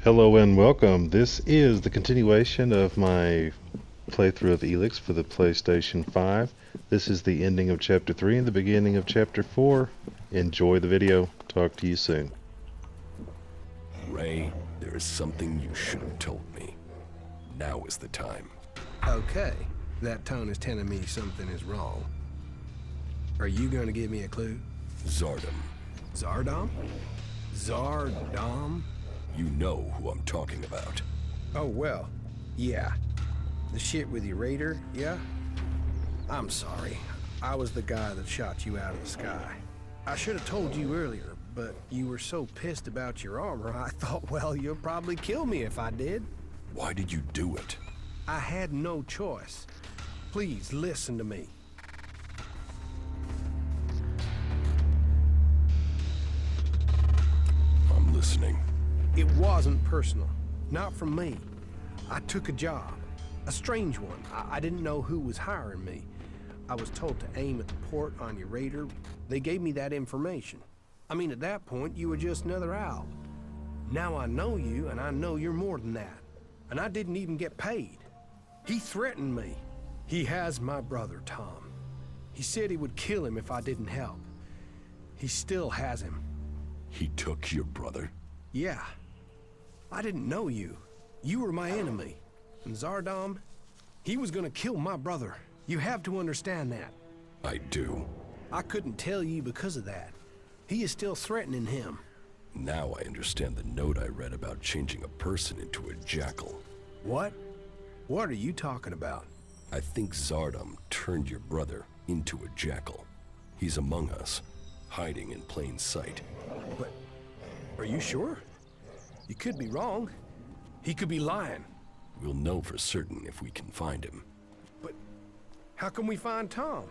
Hello and welcome. This is the continuation of my playthrough of Elex for the PlayStation 5. This is the ending of Chapter 3 and the beginning of Chapter 4. Enjoy the video. Talk to you soon. Ray, there is something you should have told me. Now is the time. Okay, that tone is telling me something is wrong. Are you going to give me a clue? Zardom. Zardom? Zardom? You know who I'm talking about. Oh, well, yeah. The shit with your raider, yeah? I'm sorry. I was the guy that shot you out of the sky. I should have told you earlier, but you were so pissed about your armor, I thought, well, you'll probably kill me if I did. Why did you do it? I had no choice. Please, listen to me. I'm listening. It wasn't personal. Not from me. I took a job. A strange one. I didn't know who was hiring me. I was told to aim at the port on your raider. They gave me that information. I mean, at that point, you were just another owl. Now I know you, and I know you're more than that. And I didn't even get paid. He threatened me. He has my brother, Tom. He said he would kill him if I didn't help. He still has him. He took your brother? Yeah. I didn't know you. You were my enemy. And Zardom, he was gonna kill my brother. You have to understand that. I do. I couldn't tell you because of that. He is still threatening him. Now I understand the note I read about changing a person into a jackal. What? What are you talking about? I think Zardom turned your brother into a jackal. He's among us, hiding in plain sight. But are you sure? You could be wrong. He could be lying. We'll know for certain if we can find him. But how can we find Tom?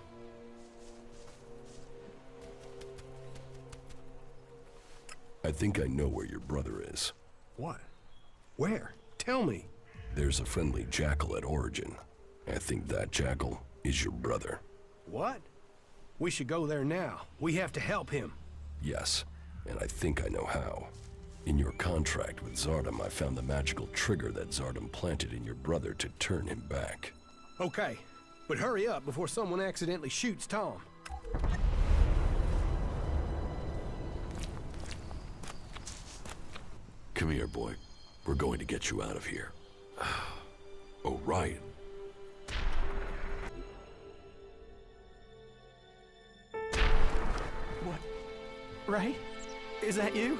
I think I know where your brother is. What? Where? Tell me. There's a friendly jackal at Origin. I think that jackal is your brother. What? We should go there now. We have to help him. Yes, and I think I know how. In your contract with Zardom, I found the magical trigger that Zardom planted in your brother to turn him back. Okay, but hurry up before someone accidentally shoots Tom. Come here, boy. We're going to get you out of here. Oh, Ryan. What? Ray? Is that you?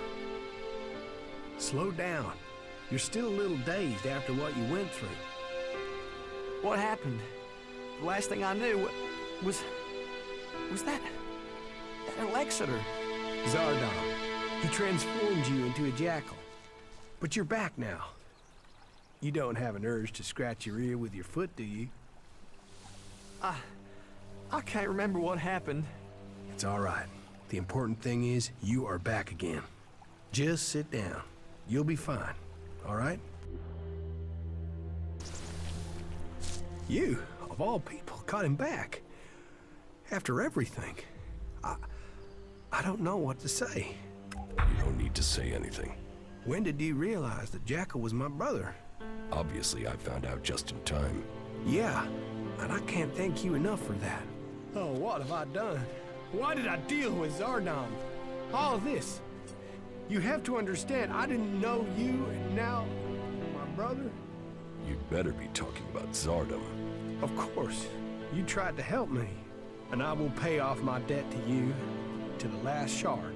Slow down. You're still a little dazed after what you went through. What happened? The last thing I knew was that Alexeter. Zardom. He transformed you into a jackal. But you're back now. You don't have an urge to scratch your ear with your foot, do you? I can't remember what happened. It's all right. The important thing is you are back again. Just sit down. You'll be fine, all right? You, of all people, got him back. After everything. I don't know what to say. You don't need to say anything. When did you realize that Jackal was my brother? Obviously, I found out just in time. Yeah, and I can't thank you enough for that. Oh, what have I done? Why did I deal with Zardom? All of this. You have to understand, I didn't know you, and now, my brother? You'd better be talking about Zardom. Of course. You tried to help me, and I will pay off my debt to you, to the last shard,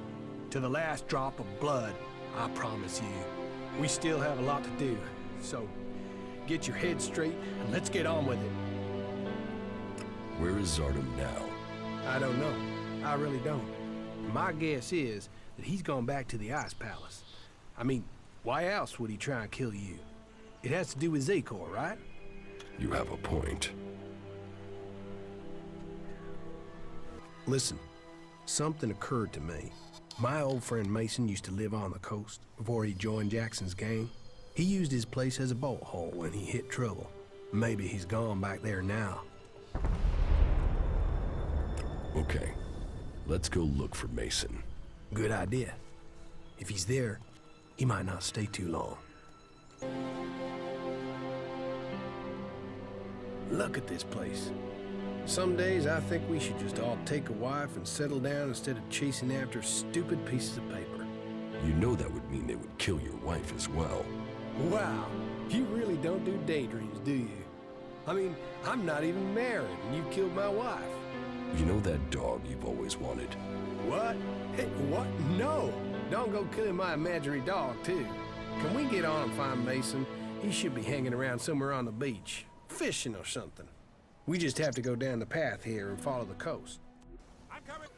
to the last drop of blood, I promise you. We still have a lot to do, so get your head straight, and let's get on with it. Where is Zardom now? I don't know. I really don't. My guess is that he's gone back to the Ice Palace. I mean, why else would he try and kill you? It has to do with Zakor, right? You have a point. Listen, something occurred to me. My old friend Mason used to live on the coast before he joined Jackson's gang. He used his place as a bolt hole when he hit trouble. Maybe he's gone back there now. Okay, let's go look for Mason. Good idea. If he's there, he might not stay too long. Look at this place. Some days I think we should just all take a wife and settle down instead of chasing after stupid pieces of paper. You know that would mean they would kill your wife as well. Wow, you really don't do daydreams, do you? I mean, I'm not even married and you killed my wife. You know that dog you've always wanted? What? Hey, what? No! Don't go killing my imaginary dog, too. Can we get on and find Mason? He should be hanging around somewhere on the beach, fishing or something. We just have to go down the path here and follow the coast. I'm coming!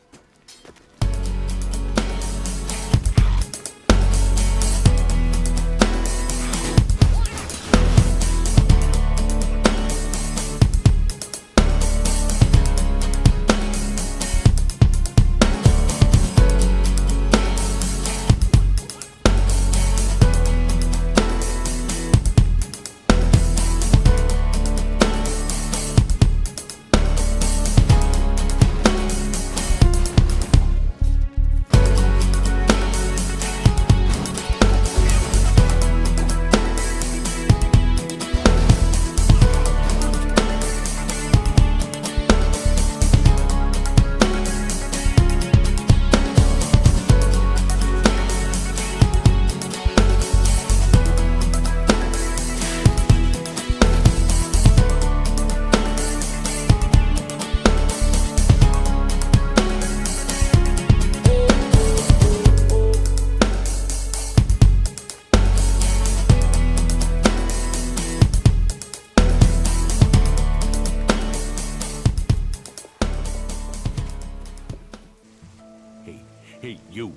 Hey, you.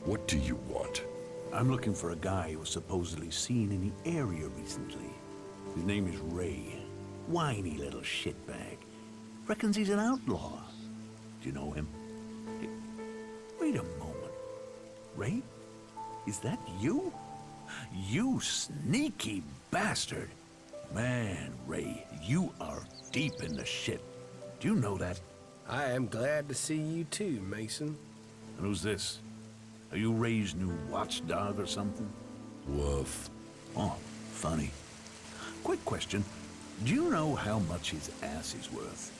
What do you want? I'm looking for a guy who was supposedly seen in the area recently. His name is Ray. Whiny little shitbag. Reckons he's an outlaw. Do you know him? Hey, wait a moment. Ray? Is that you? You sneaky bastard. Man, Ray, you are deep in the shit. Do you know that? I am glad to see you too, Mason. And who's this? Are you Ray's new watchdog or something? Woof. Oh, funny. Quick question. Do you know how much his ass is worth?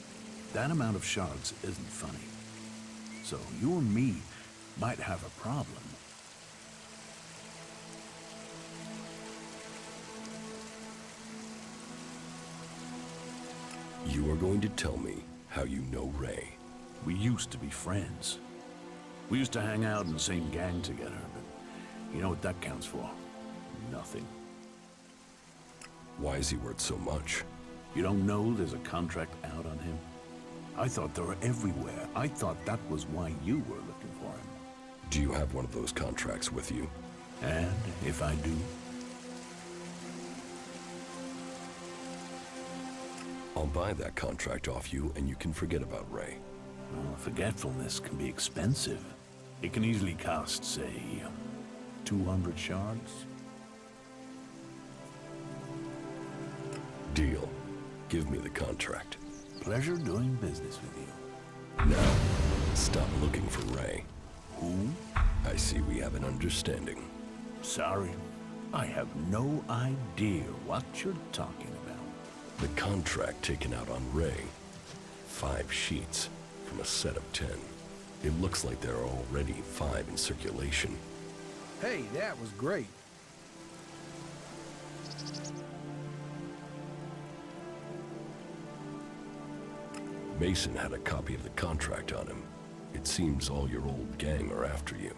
That amount of shards isn't funny. So you and me might have a problem. You are going to tell me how you know Ray. We used to be friends. We used to hang out in the same gang together, but you know what that counts for? Nothing. Why is he worth so much? You don't know there's a contract out on him? I thought they were everywhere. I thought that was why you were looking for him. Do you have one of those contracts with you? And if I do? I'll buy that contract off you and you can forget about Ray. Well, forgetfulness can be expensive. It can easily cost, say, 200 shards. Deal. Give me the contract. Pleasure doing business with you. Now, stop looking for Ray. Who? I see we have an understanding. Sorry. I have no idea what you're talking about. The contract taken out on Ray. 5 sheets from a set of 10. It looks like there are already 5 in circulation. Hey, that was great. Mason had a copy of the contract on him. It seems all your old gang are after you.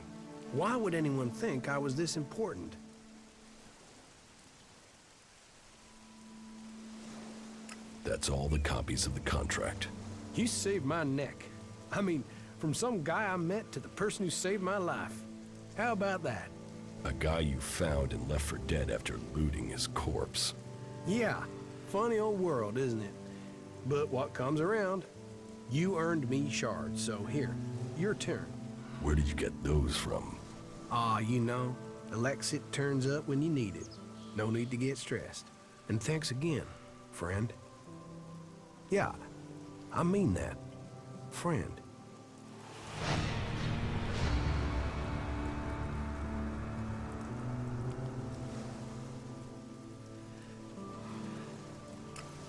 Why would anyone think I was this important? That's all the copies of the contract. You saved my neck. I mean, from some guy I met to the person who saved my life. How about that? A guy you found and left for dead after looting his corpse. Yeah, funny old world, isn't it? But what comes around? You earned me shards, so here, your turn. Where did you get those from? Ah, you know, Elex it turns up when you need it. No need to get stressed. And thanks again, friend. Yeah, I mean that. Friend.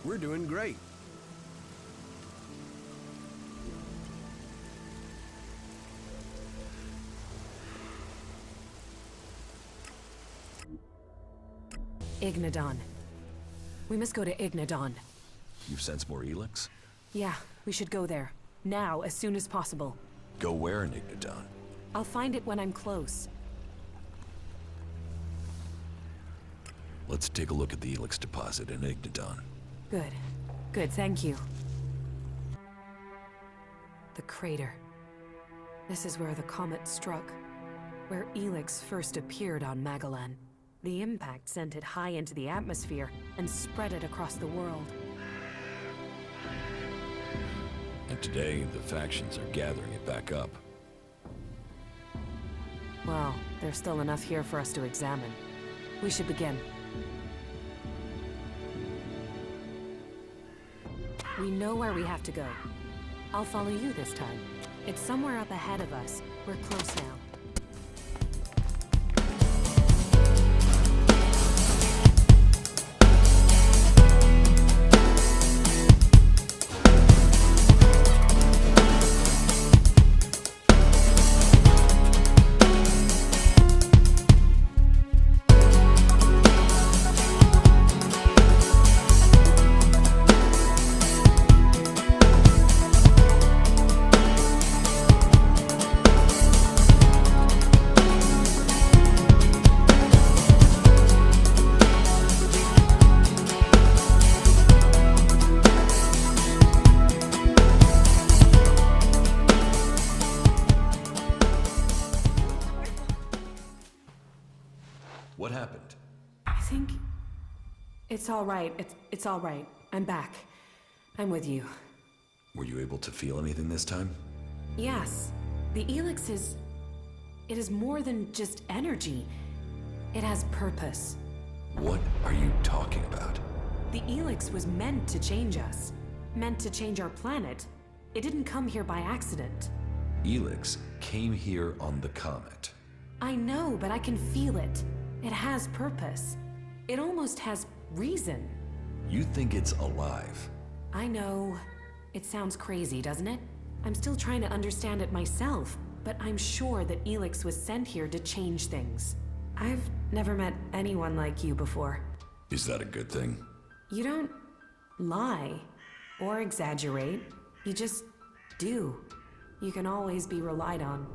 We're doing great. Ignadon. We must go to Ignadon. You've sensed more Elex? Yeah, we should go there. Now, as soon as possible. Go where in Ignadon? I'll find it when I'm close. Let's take a look at the Elex deposit in Ignadon. Good. Good, thank you. The crater. This is where the comet struck. Where Elex first appeared on Magellan. The impact sent it high into the atmosphere and spread it across the world. And today, the factions are gathering it back up. Well, there's still enough here for us to examine. We should begin. We know where we have to go. I'll follow you this time. It's somewhere up ahead of us. We're close now. What happened? I think... It's all right. It's all right. I'm back. I'm with you. Were you able to feel anything this time? Yes. The Elex is... It is more than just energy. It has purpose. What are you talking about? The Elex was meant to change us. Meant to change our planet. It didn't come here by accident. Elex came here on the comet. I know, but I can feel it. It has purpose. It almost has reason. You think it's alive? I know. It sounds crazy, doesn't it? I'm still trying to understand it myself, but I'm sure that Elex was sent here to change things. I've never met anyone like you before. Is that a good thing? You don't lie or exaggerate. You just do. You can always be relied on.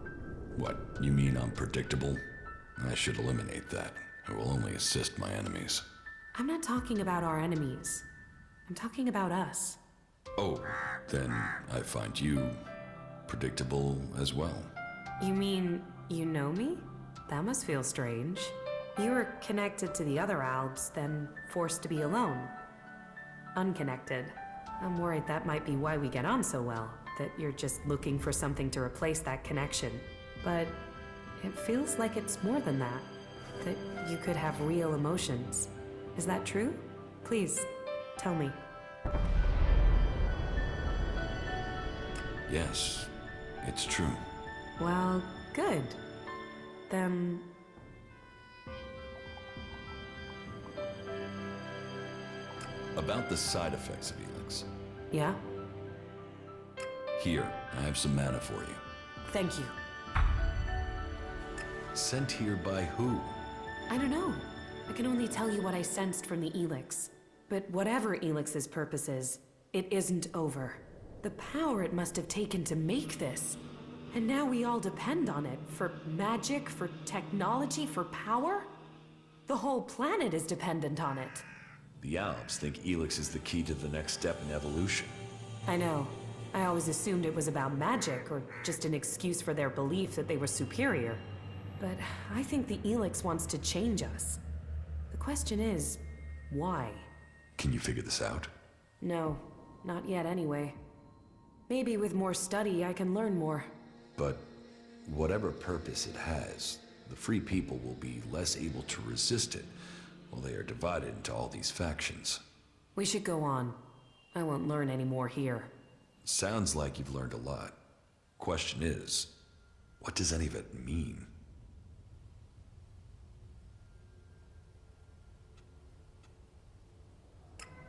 What, you mean I'm predictable? I should eliminate that. It will only assist my enemies. I'm not talking about our enemies. I'm talking about us. Oh, then I find you predictable as well. You mean you know me? That must feel strange. You were connected to the other Albs, then forced to be alone. Unconnected. I'm worried that might be why we get on so well, that you're just looking for something to replace that connection. But it feels like it's more than that. That you could have real emotions. Is that true? Please, tell me. Yes, it's true. Well, good. Then... About the side effects of Elex. Yeah? Here, I have some mana for you. Thank you. Sent here by who? I don't know. I can only tell you what I sensed from the Elex. But whatever Elix's purpose is, it isn't over. The power it must have taken to make this. And now we all depend on it for magic, for technology, for power? The whole planet is dependent on it. The Alps think Elex is the key to the next step in evolution. I know. I always assumed it was about magic, or just an excuse for their belief that they were superior. But I think the Elex wants to change us. The question is, why? Can you figure this out? No, not yet anyway. Maybe with more study I can learn more. But whatever purpose it has, the free people will be less able to resist it while they are divided into all these factions. We should go on. I won't learn any more here. Sounds like you've learned a lot. Question is, what does any of it mean?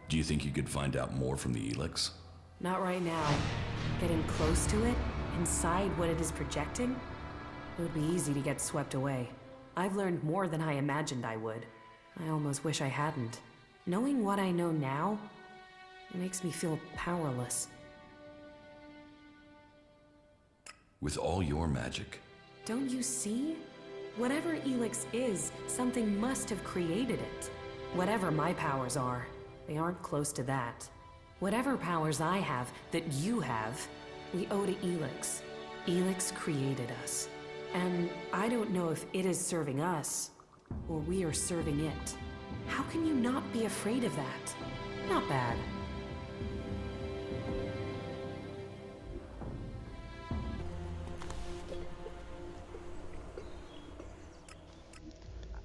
Do you think you could find out more from the Elex? Not right now. Getting close to it, inside what it is projecting, it would be easy to get swept away. I've learned more than I imagined I would. I almost wish I hadn't. Knowing what I know now, it makes me feel powerless. With all your magic, Don't you see? Whatever Elex is, something must have created it. Whatever my powers are, they aren't close to that. Whatever powers I have that you have, we owe to Elex. Elex created us. And I don't know if it is serving us, or we are serving it. How can you not be afraid of that? Not bad.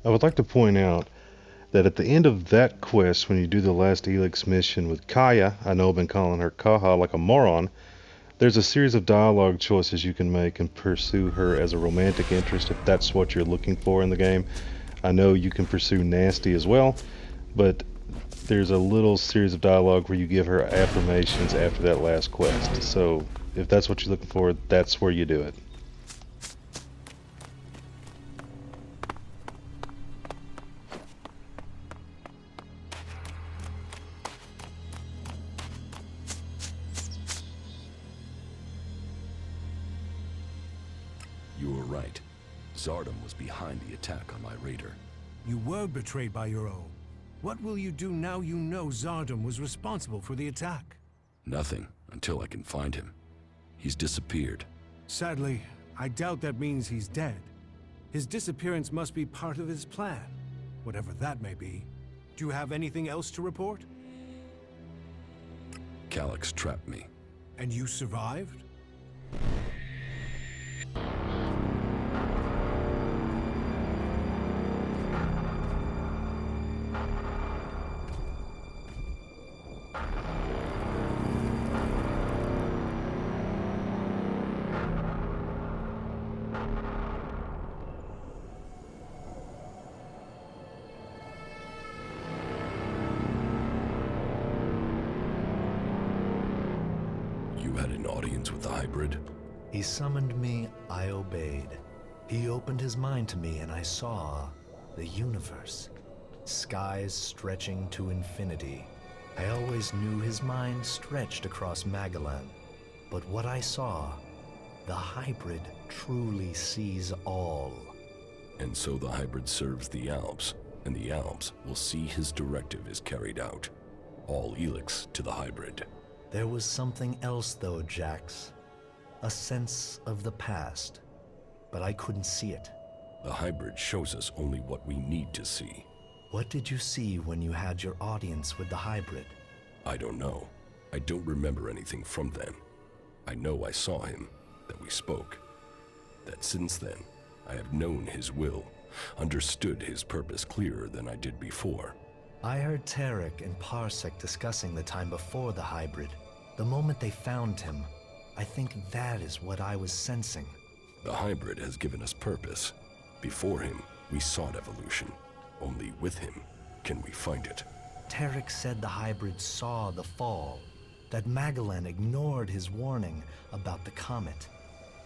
I would like to point out that at the end of that quest, when you do the last Elex mission with Kaya, I know I've been calling her Kaha like a moron, there's a series of dialogue choices you can make and pursue her as a romantic interest if that's what you're looking for in the game. I know you can pursue Nasty as well, but there's a little series of dialogue where you give her affirmations after that last quest. So if that's what you're looking for, that's where you do it. you were right. Zardom was behind the attack on my raider. You were betrayed by your own. What will you do now you know Zardom was responsible for the attack? Nothing, until I can find him. He's disappeared. Sadly, I doubt that means he's dead. His disappearance must be part of his plan, whatever that may be. Do you have anything else to report? Calyx trapped me. And you survived? You had an audience with the hybrid? He summoned me, I obeyed. He opened his mind to me and I saw the universe. Skies stretching to infinity. I always knew his mind stretched across Magellan. But what I saw, the hybrid truly sees all. And so the hybrid serves the Alps, and the Alps will see his directive is carried out. All Elex to the hybrid. There was something else though, Jax. A sense of the past. But I couldn't see it. The hybrid shows us only what we need to see. What did you see when you had your audience with the hybrid? I don't know. I don't remember anything from then. I know I saw him, that we spoke. That since then, I have known his will, understood his purpose clearer than I did before. I heard Tarek and Parsec discussing the time before the hybrid. The moment they found him, I think that is what I was sensing. The hybrid has given us purpose. Before him, we sought evolution. Only with him can we find it. Tarek said the hybrid saw the fall, that Magellan ignored his warning about the comet.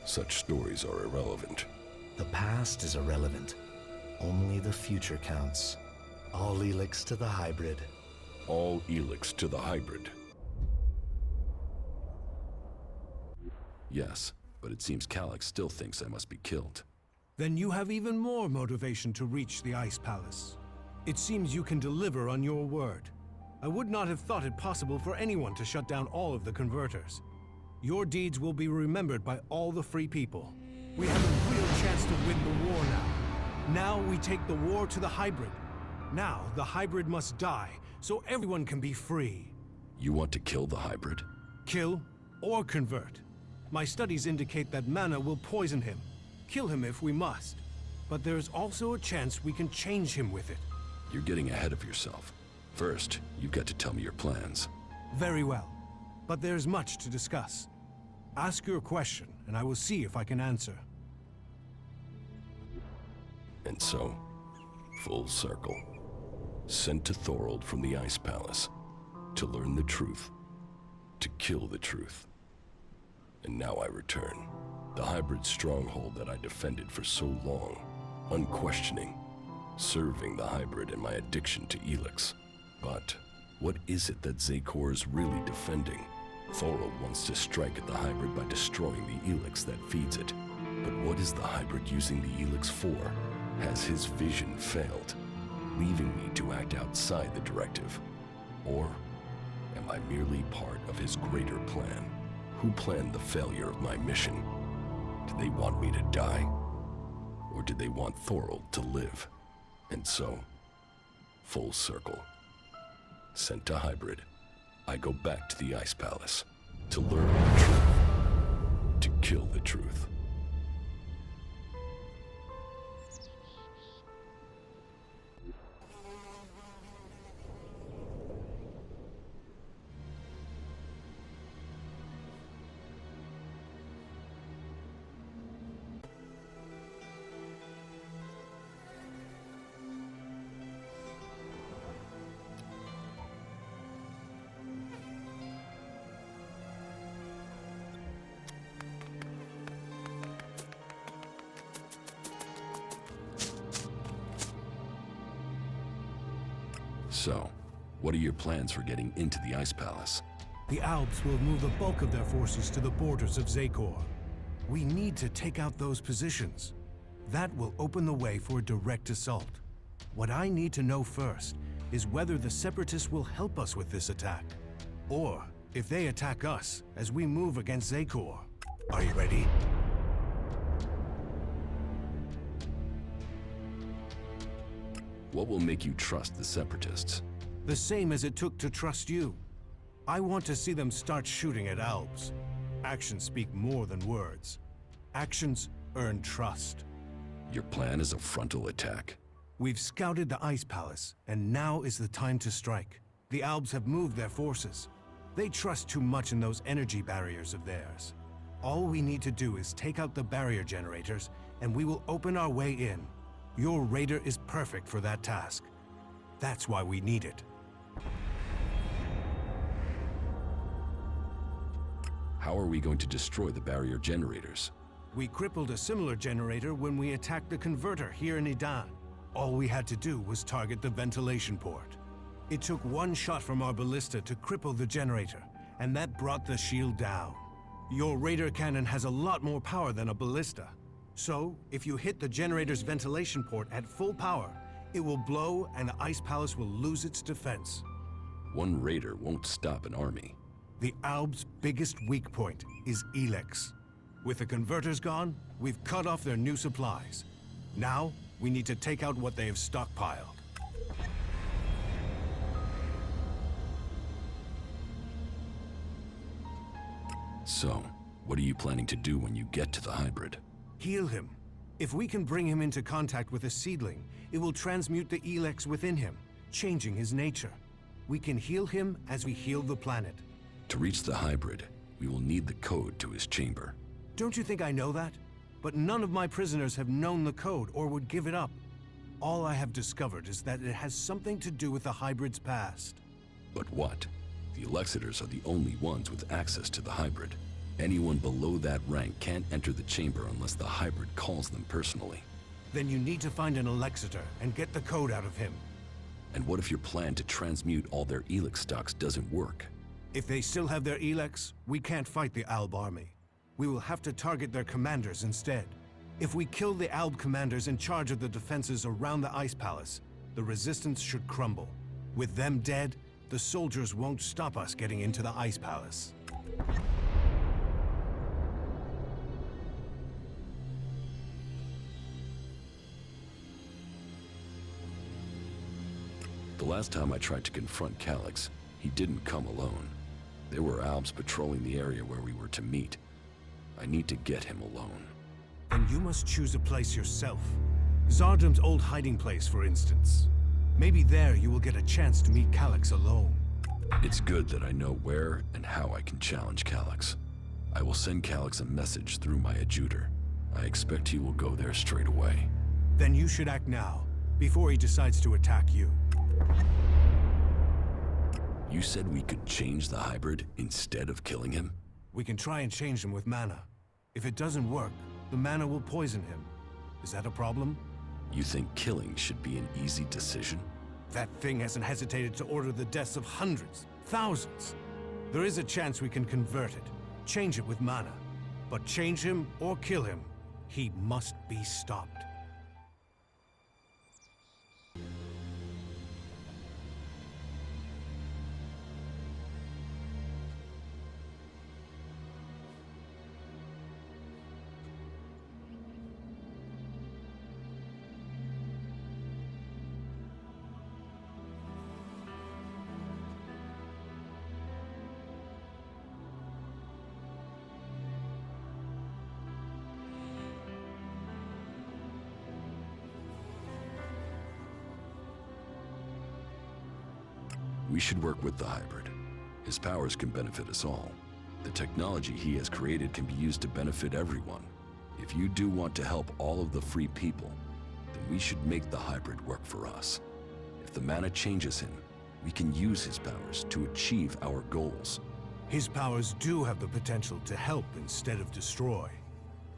Such stories are irrelevant. The past is irrelevant. Only the future counts. All Elex to the hybrid. All Elex to the hybrid. Yes, but it seems Calyx still thinks I must be killed. Then you have even more motivation to reach the Ice Palace. It seems you can deliver on your word. I would not have thought it possible for anyone to shut down all of the converters. Your deeds will be remembered by all the free people. We have a real chance to win the war now. Now we take the war to the hybrid. Now the hybrid must die, so everyone can be free. You want to kill the hybrid? Kill or convert. My studies indicate that mana will poison him. Kill him if we must. But there's also a chance we can change him with it. You're getting ahead of yourself. First, you've got to tell me your plans. Very well. But there's much to discuss. Ask your question, and I will see if I can answer. And so, full circle. Sent to Thorold from the Ice Palace. To learn the truth. To kill the truth. And now I return. The hybrid stronghold that I defended for so long. Unquestioning. serving the hybrid and my addiction to Elex. But what is it that Zakor is really defending? Thorold wants to strike at the hybrid by destroying the Elex that feeds it. But what is the hybrid using the Elex for? Has his vision failed, leaving me to act outside the directive? Or am I merely part of his greater plan? Who planned the failure of my mission? Did they want me to die? Or did they want Thorold to live? And so, full circle. Sent to hybrid, I go back to the Ice Palace to learn the truth, to kill the truth. So, what are your plans for getting into the Ice Palace? The Alps will move the bulk of their forces to the borders of Zakor. We need to take out those positions. That will open the way for a direct assault. What I need to know first is whether the Separatists will help us with this attack, or if they attack us as we move against Zakor. Are you ready? What will make you trust the Separatists? The same as it took to trust you. I want to see them start shooting at Alps. Actions speak more than words. Actions earn trust. Your plan is a frontal attack. We've scouted the Ice Palace, and now is the time to strike. The Albs have moved their forces. They trust too much in those energy barriers of theirs. All we need to do is take out the barrier generators, and we will open our way in. Your raider is perfect for that task. That's why we need it. How are we going to destroy the barrier generators? We crippled a similar generator when we attacked the converter here in Idan. All we had to do was target the ventilation port. It took one shot from our ballista to cripple the generator, and that brought the shield down. Your radar cannon has a lot more power than a ballista. So, if you hit the generator's ventilation port at full power, it will blow and the Ice Palace will lose its defense. One raider won't stop an army. The Alb's biggest weak point is Elex. With the converters gone, we've cut off their new supplies. Now, we need to take out what they have stockpiled. So, what are you planning to do when you get to the hybrid? Heal him. If we can bring him into contact with a seedling, it will transmute the Elex within him, changing his nature. We can heal him as we heal the planet. To reach the hybrid, we will need the code to his chamber. Don't you think I know that? But none of my prisoners have known the code or would give it up. All I have discovered is that it has something to do with the hybrid's past. But what? The Alexiters are the only ones with access to the hybrid. Anyone below that rank can't enter the chamber unless the hybrid calls them personally. Then you need to find an Alexiter and get the code out of him. And what if your plan to transmute all their Elex stocks doesn't work? If they still have their Elex, we can't fight the Alb army. We will have to target their commanders instead. If we kill the Alb commanders in charge of the defenses around the Ice Palace, the resistance should crumble. With them dead, the soldiers won't stop us getting into the Ice Palace. The last time I tried to confront Calyx, he didn't come alone. There were Albs patrolling the area where we were to meet. I need to get him alone. Then you must choose a place yourself. Zardum's old hiding place, for instance. Maybe there you will get a chance to meet Calyx alone. It's good that I know where and how I can challenge Calyx. I will send Calyx a message through my adjutor. I expect he will go there straight away. Then you should act now, before he decides to attack you. You said we could change the hybrid instead of killing him? We can try and change him with mana. If it doesn't work, the mana will poison him. Is that a problem? You think killing should be an easy decision? That thing hasn't hesitated to order the deaths of hundreds, thousands. There is a chance we can convert it, change it with mana. But change him or kill him, he must be stopped. We should work with the hybrid. His powers can benefit us all. The technology he has created can be used to benefit everyone. If you do want to help all of the free people, then we should make the hybrid work for us. If the mana changes him, we can use his powers to achieve our goals. His powers do have the potential to help instead of destroy.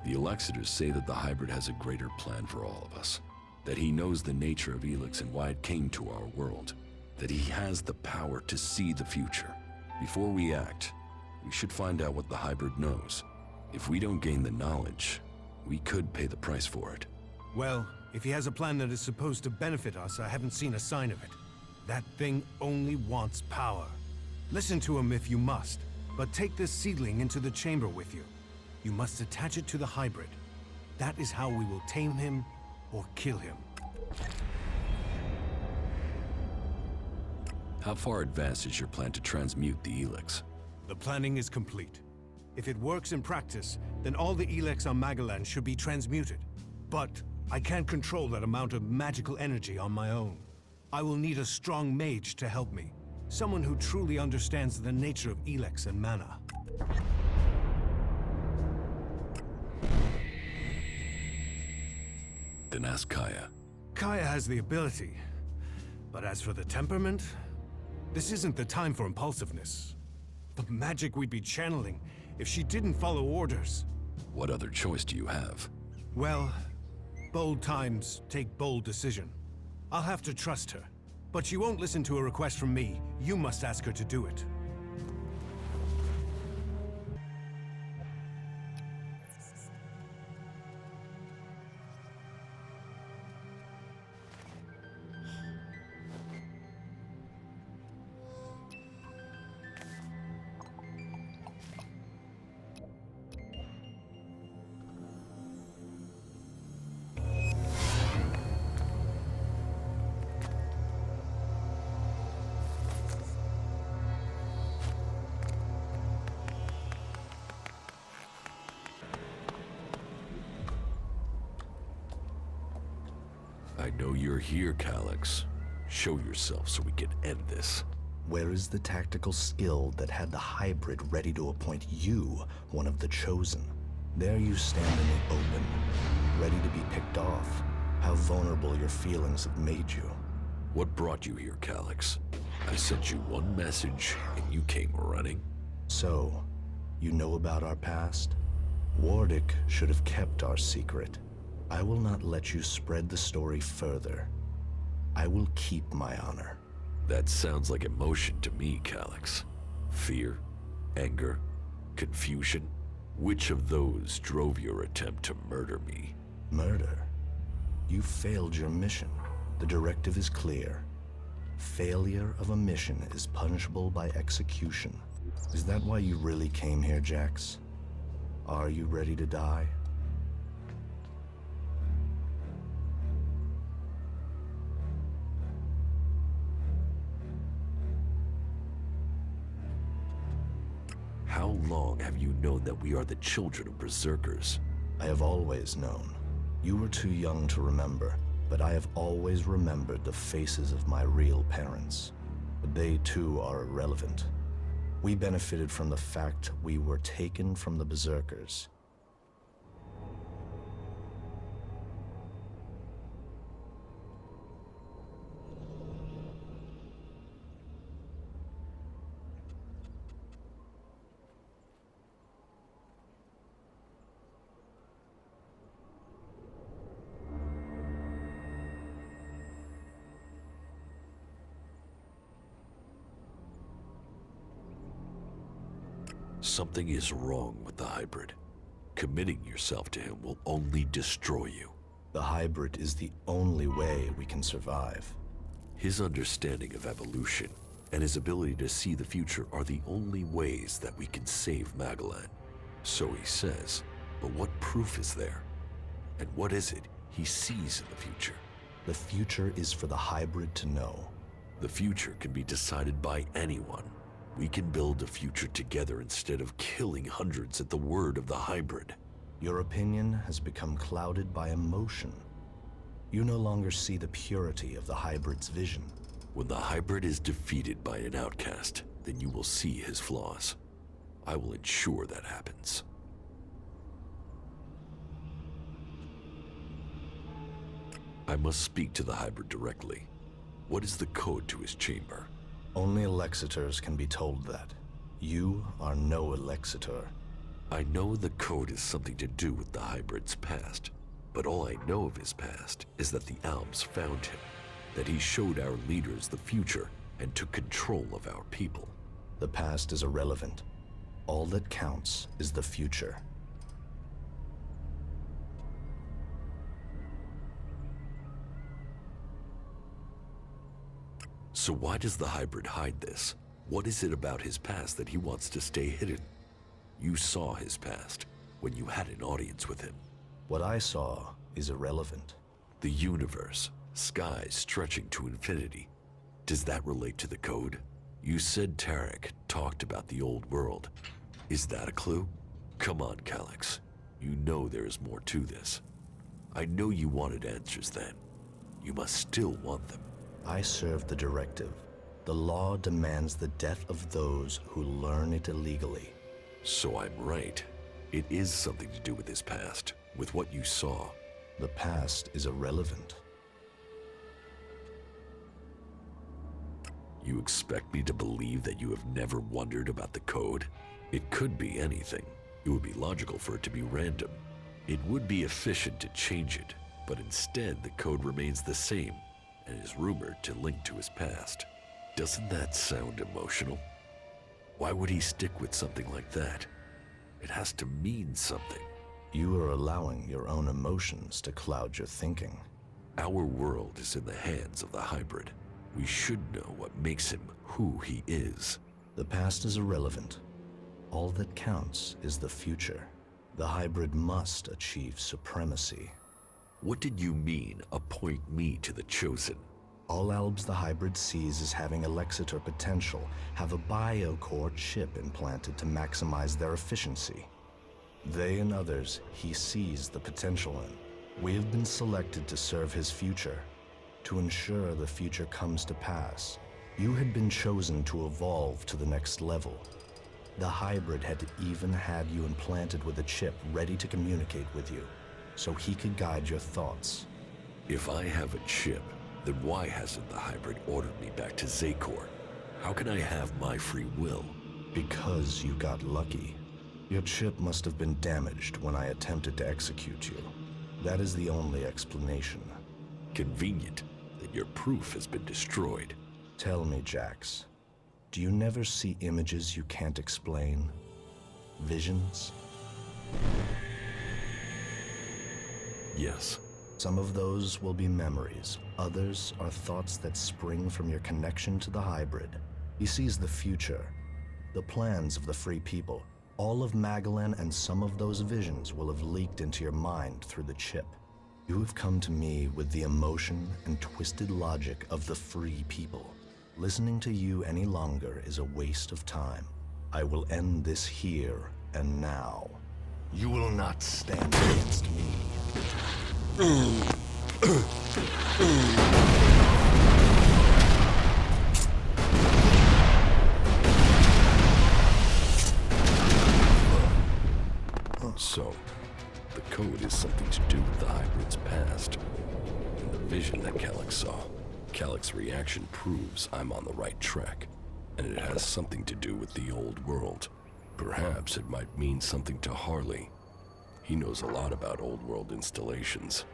The Elexiters say that the hybrid has a greater plan for all of us. That he knows the nature of Elex and why it came to our world. That he has the power to see the future. Before we act, we should find out what the hybrid knows. If we don't gain the knowledge, we could pay the price for it. Well, if he has a plan that is supposed to benefit us, I haven't seen a sign of it. That thing only wants power. Listen to him if you must, but take this seedling into the chamber with you. You must attach it to the hybrid. That is how we will tame him or kill him. How far advanced is your plan to transmute the Elex? The planning is complete. If it works in practice, then all the Elex on Magaland should be transmuted. But I can't control that amount of magical energy on my own. I will need a strong mage to help me. Someone who truly understands the nature of Elex and mana. Then ask Kaya. Kaya has the ability. But as for the temperament, this isn't the time for impulsiveness. The magic we'd be channeling if she didn't follow orders. What other choice do you have? Well, bold times take bold decision. I'll have to trust her. But she won't listen to a request from me. You must ask her to do it. I know you're here, Calyx. Show yourself so we can end this. Where is the tactical skill that had the hybrid ready to appoint you one of the chosen? There you stand in the open, ready to be picked off. How vulnerable your feelings have made you. What brought you here, Calyx? I sent you one message, and you came running? So, you know about our past? Wardick should have kept our secret. I will not let you spread the story further. I will keep my honor. That sounds like emotion to me, Calyx. Fear? Anger? Confusion? Which of those drove your attempt to murder me? Murder? You failed your mission. The directive is clear. Failure of a mission is punishable by execution. Is that why you really came here, Jax? Are you ready to die? How long have you known that we are the children of berserkers? I have always known. You were too young to remember, but I have always remembered the faces of my real parents. But they too are irrelevant. We benefited from the fact we were taken from the berserkers. Something is wrong with the hybrid. Committing yourself to him will only destroy you. The hybrid is the only way we can survive. His understanding of evolution and his ability to see the future are the only ways that we can save Magellan. So he says, but what proof is there? And what is it he sees in the future? The future is for the hybrid to know. The future can be decided by anyone. We can build a future together instead of killing hundreds at the word of the hybrid. Your opinion has become clouded by emotion. You no longer see the purity of the hybrid's vision. When the hybrid is defeated by an outcast, then you will see his flaws. I will ensure that happens. I must speak to the hybrid directly. What is the code to his chamber? Only Elexitors can be told that. You are no Elexitor. I know the code has something to do with the hybrid's past, but all I know of his past is that the Alps found him, that he showed our leaders the future and took control of our people. The past is irrelevant. All that counts is the future. So why does the hybrid hide this? What is it about his past that he wants to stay hidden? You saw his past when you had an audience with him. What I saw is irrelevant. The universe, skies stretching to infinity. Does that relate to the code? You said Tarek talked about the old world. Is that a clue? Come on, Calyx. You know there is more to this. I know you wanted answers then. You must still want them. I serve the directive. The law demands the death of those who learn it illegally. So I'm right. It is something to do with his past, with what you saw. The past is irrelevant. You expect me to believe that you have never wondered about the code? It could be anything. It would be logical for it to be random. It would be efficient to change it, but instead the code remains the same and is rumored to link to his past. Doesn't that sound emotional? Why would he stick with something like that? It has to mean something. You are allowing your own emotions to cloud your thinking. Our world is in the hands of the hybrid. We should know what makes him who he is. The past is irrelevant. All that counts is the future. The hybrid must achieve supremacy. What did you mean, appoint me to the Chosen? All Albs the hybrid sees as having Elexitor potential have a biocore chip implanted to maximize their efficiency. They and others he sees the potential in. We have been selected to serve his future, to ensure the future comes to pass. You had been chosen to evolve to the next level. The hybrid had even had you implanted with a chip ready to communicate with you, so he could guide your thoughts. If I have a chip, then why hasn't the hybrid ordered me back to Zakor? How can I have my free will? Because you got lucky. Your chip must have been damaged when I attempted to execute you. That is the only explanation. Convenient that your proof has been destroyed. Tell me, Jax, do you never see images you can't explain? Visions? Yes. Some of those will be memories. Others are thoughts that spring from your connection to the hybrid. He sees the future, the plans of the free people. All of Magellan and some of those visions will have leaked into your mind through the chip. You have come to me with the emotion and twisted logic of the free people. Listening to you any longer is a waste of time. I will end this here and now. You will not stand against me. So, the code is something to do with the hybrid's past, and the vision that Calyx saw. Calyx's reaction proves I'm on the right track, and it has something to do with the old world. Perhaps it might mean something to Harley. He knows a lot about old world installations.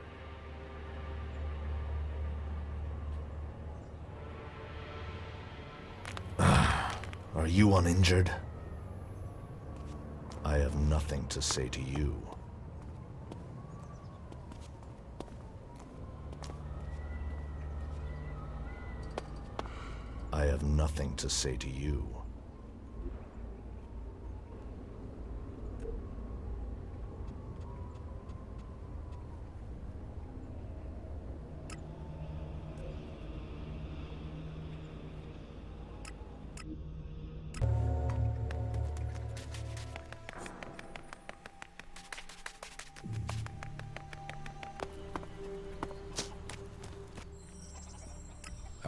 Are you uninjured? I have nothing to say to you. I have nothing to say to you.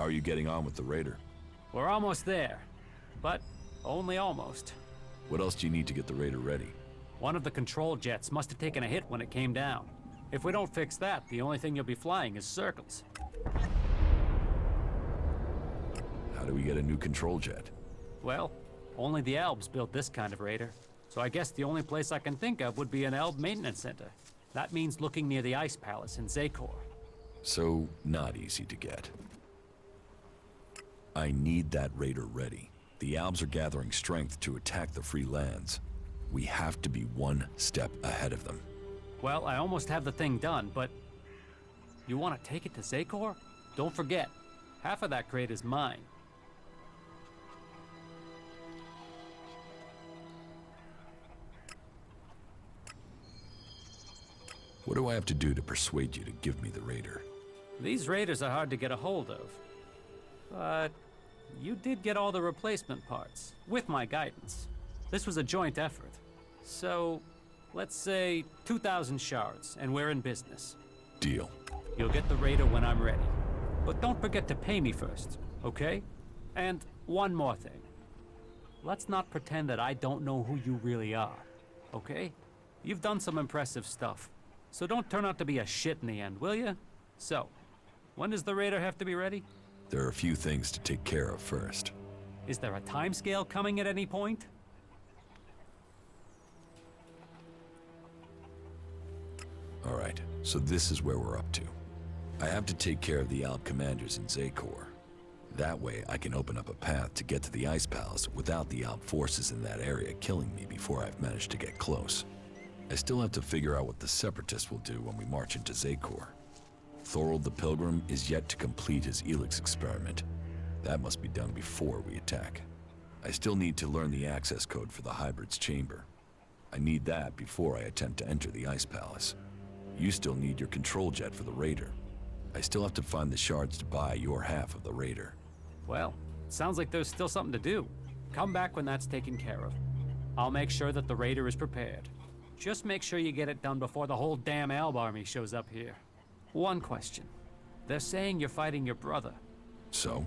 How are you getting on with the raider? We're almost there, but only almost. What else do you need to get the raider ready? One of the control jets must have taken a hit when it came down. If we don't fix that, the only thing you'll be flying is circles. How do we get a new control jet? Well, only the Albs built this kind of raider. So I guess the only place I can think of would be an Alb maintenance center. That means looking near the Ice Palace in Zakor. So, not easy to get. I need that raider ready. The Albs are gathering strength to attack the free lands. We have to be one step ahead of them. Well, I almost have the thing done, but... You want to take it to Zakor? Don't forget, half of that crate is mine. What do I have to do to persuade you to give me the raider? These raiders are hard to get a hold of. But you did get all the replacement parts, with my guidance. This was a joint effort. So, let's say 2,000 shards, and we're in business. Deal. You'll get the raider when I'm ready. But don't forget to pay me first, okay? And one more thing. Let's not pretend that I don't know who you really are, okay? You've done some impressive stuff. So don't turn out to be a shit in the end, will ya? So, when does the raider have to be ready? There are a few things to take care of first. Is there a timescale coming at any point? All right, so this is where we're up to. I have to take care of the Alb commanders in Zakor. That way, I can open up a path to get to the Ice Palace without the Alb forces in that area killing me before I've managed to get close. I still have to figure out what the Separatists will do when we march into Zakor. Thorold the Pilgrim is yet to complete his Elex experiment. That must be done before we attack. I still need to learn the access code for the Hybrid's chamber. I need that before I attempt to enter the Ice Palace. You still need your control jet for the Raider. I still have to find the shards to buy your half of the Raider. Well, sounds like there's still something to do. Come back when that's taken care of. I'll make sure that the Raider is prepared. Just make sure you get it done before the whole damn Alb army shows up here. One question. They're saying you're fighting your brother. So?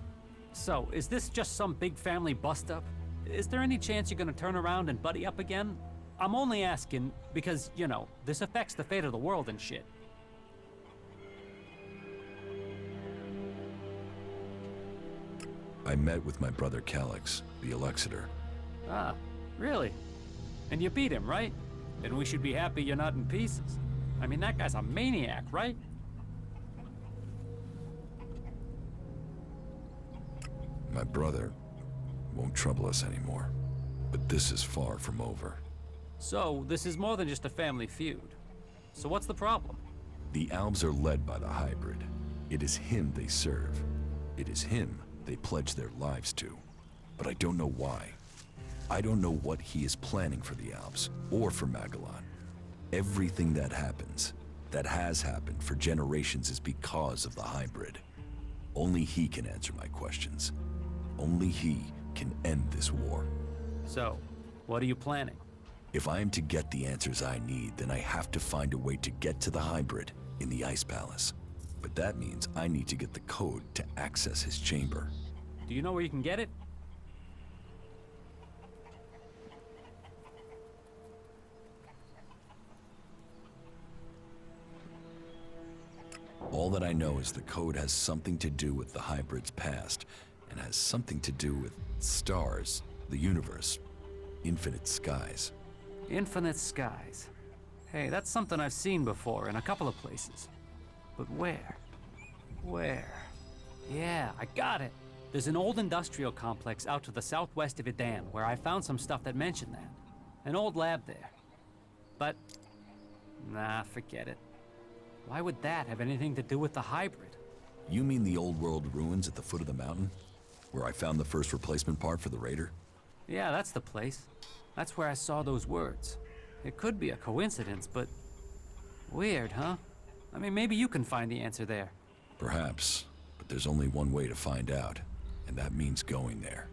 So, is this just some big family bust-up? Is there any chance you're gonna turn around and buddy up again? I'm only asking because, you know, this affects the fate of the world and shit. I met with my brother Elex, the Elexiter. Ah, really? And you beat him, right? Then we should be happy you're not in pieces. I mean, that guy's a maniac, right? My brother won't trouble us anymore. But this is far from over. So, this is more than just a family feud. So what's the problem? The Albs are led by the Hybrid. It is him they serve. It is him they pledge their lives to. But I don't know why. I don't know what he is planning for the Albs, or for Magellan. Everything that happens, that has happened for generations, is because of the Hybrid. Only he can answer my questions. Only he can end this war. So, what are you planning? If I am to get the answers I need, then I have to find a way to get to the Hybrid in the Ice Palace. But that means I need to get the code to access his chamber. Do you know where you can get it? All that I know is the code has something to do with the Hybrid's past, and has something to do with stars, the universe, infinite skies. Infinite skies. Hey, that's something I've seen before in a couple of places. But where? Where? Yeah, I got it. There's an old industrial complex out to the southwest of Idan where I found some stuff that mentioned that. an old lab there. But, nah, forget it. Why would that have anything to do with the hybrid? You mean the old world ruins at the foot of the mountain? Where I found the first replacement part for the Raider? Yeah, that's the place. That's where I saw those words. It could be a coincidence, but weird, huh? I mean, maybe you can find the answer there. Perhaps, but there's only one way to find out, and that means going there.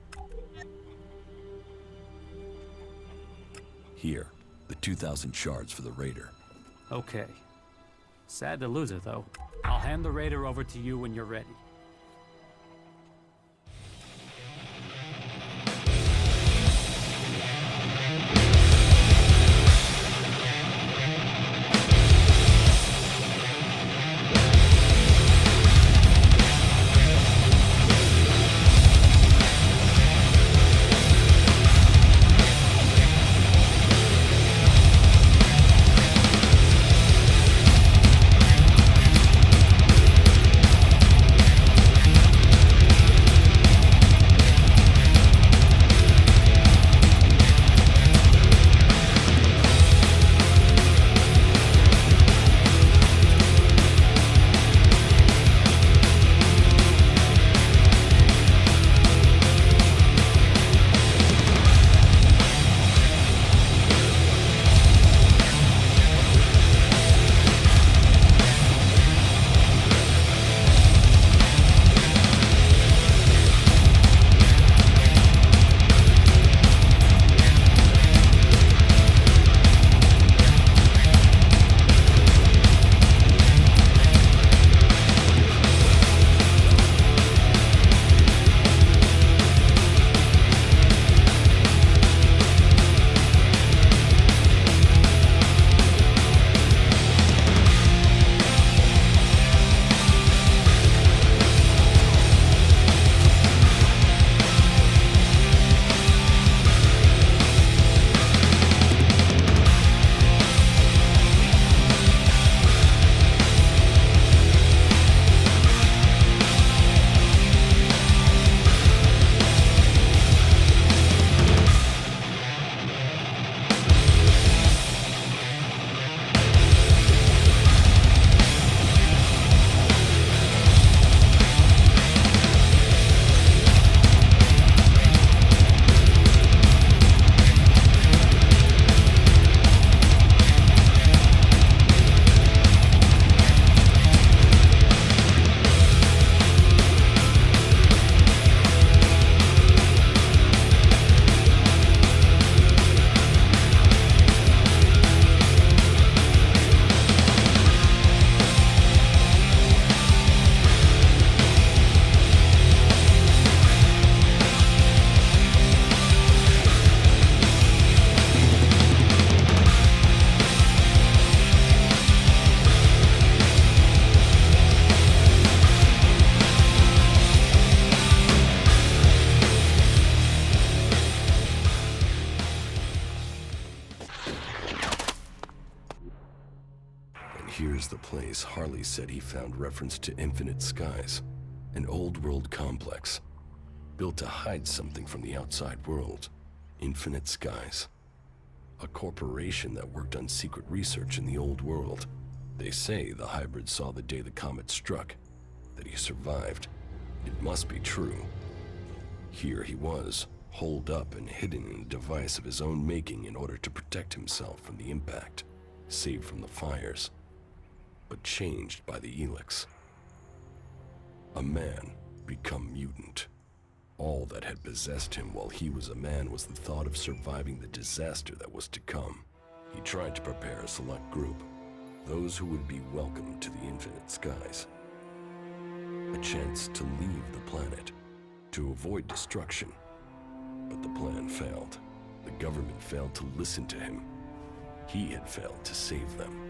Here, the 2,000 shards for the Raider. Okay. Sad to lose it, though. I'll hand the Raider over to you when you're ready. Here's the place Harley said he found reference to Infinite Skies, an old-world complex, built to hide something from the outside world. Infinite Skies. A corporation that worked on secret research in the old world. They say the hybrid saw the day the comet struck, that he survived. It must be true. Here he was, holed up and hidden in a device of his own making in order to protect himself from the impact, saved from the fires, but changed by the Elex. A man become mutant. All that had possessed him while he was a man was the thought of surviving the disaster that was to come. He tried to prepare a select group, those who would be welcomed to the Infinite Skies. A chance to leave the planet, to avoid destruction. But the plan failed. The government failed to listen to him. He had failed to save them.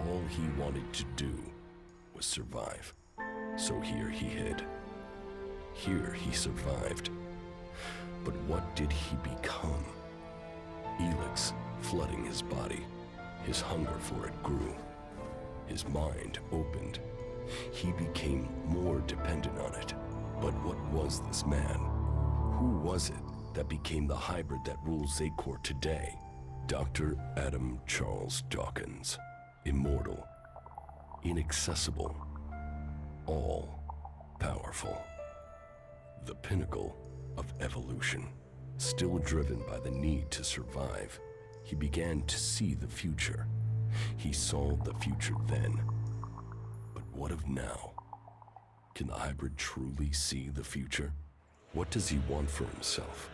All he wanted to do was survive. So here he hid. Here he survived. But what did he become? Elex flooding his body. His hunger for it grew. His mind opened. He became more dependent on it. But what was this man? Who was it that became the hybrid that rules Zacor today. Dr. Adam Charles Dawkins. Immortal. Inaccessible. All-powerful. The pinnacle of evolution. Still driven by the need to survive, he began to see the future. He saw the future then. But what of now? Can the hybrid truly see the future? What does he want for himself?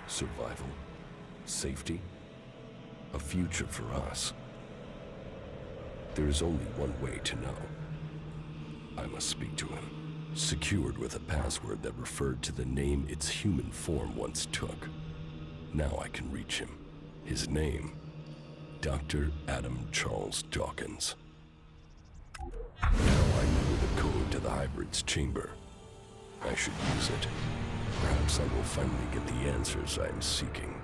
Survival? Safety? A future for us? There is only one way to know. I must speak to him. Secured with a password that referred to the name its human form once took. Now I can reach him. His name, Dr. Adam Charles Dawkins. Now I know the code to the hybrid's chamber. I should use it. Perhaps I will finally get the answers I am seeking.